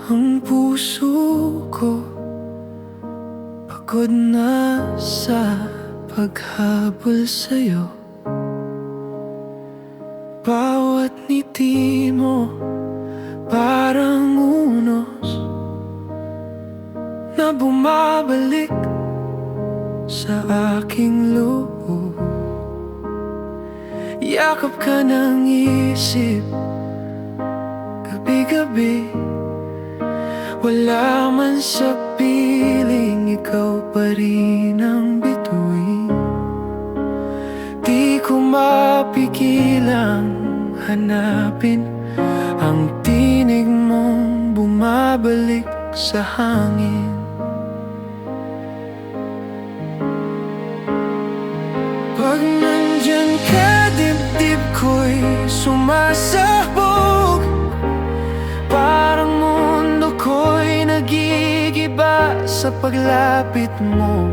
Ang puso ko pagod na sa paghabol sa'yo. Bawat ngiti mo parang unos na bumabalik sa aking loob. Yakap ka ng isip gabi-gabi, wala man sa piling, ikaw pa rin ang bituin. Di ko mapigilang hanapin ang tinig mong bumabalik sa hangin. Pag nandyan ka, dibdib ko'y sumasabog. Parang mundo ko'y nagigiba sa paglapit mo.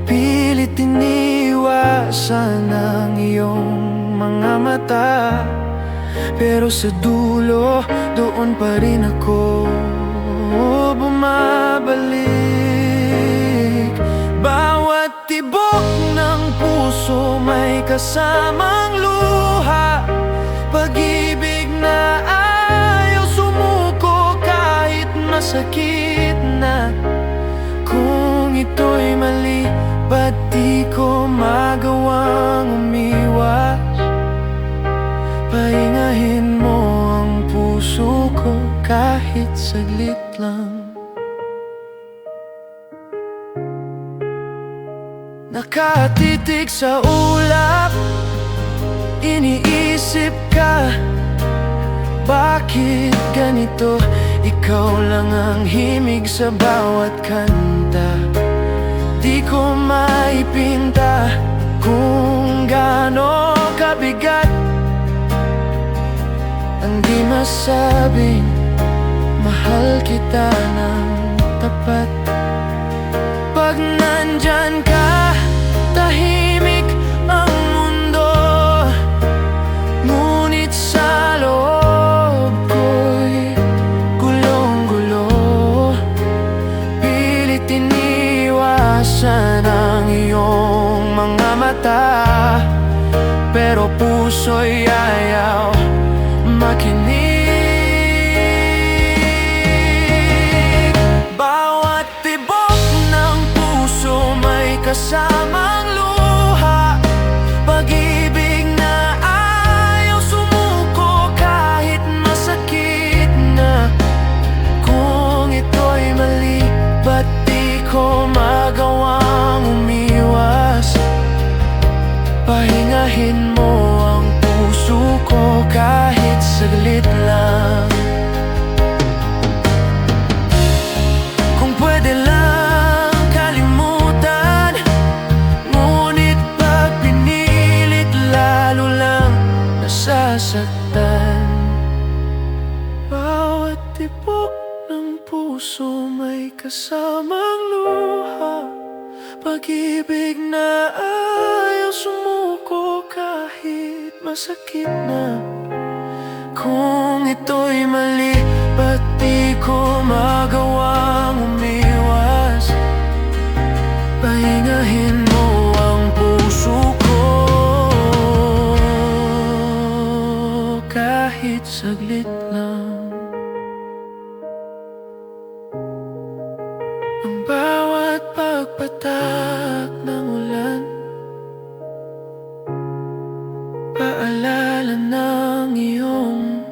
Pilit iniwasan ang iyong mga mata, pero sa dulo, doon pa rin ako bumabalik. Bawat tibok ng puso may kasamang luha, pag-ibig na ayaw sumuko kahit masakit na. Kung ito'y mali, ba't di ko magawang umiwas? Pahingahin mo ang puso ko kahit saglit lang. Nakatitig sa ulap, iniisip ka, bakit ganito? Ikaw lang ang himig sa bawat kanta. Di ko maipinta kung gaano kabigat ang di masabing mahal kita ng tapat. Pag nandyan ka, tahimik ang mundo, ngunit sa loob ko'y gulong-gulo. Pilit iniwasan ang iyong mga mata, pero puso'y ayaw makinig. Bawat tibok ng puso may kasamang luha, pag-ibig na ayaw sumuko kahit masakit na. Kung ito'y mali, ba't di ko magawang umiwas? Pahingahin mo ang puso ko kahit saglit lang. Kung pwede lang kalimutan, ngunit pag pinilit lalo lang nasasaktan. Bawat tibok ng puso may kasamang luha, pag-ibig na ayaw sumuko kahit masakit na. Kung ito'y mali, ba't di ko magawang umiwas? Pahingahin mo ang puso ko kahit saglit lang. Ang bawat pagpatak ng ulan, paalala ng iyong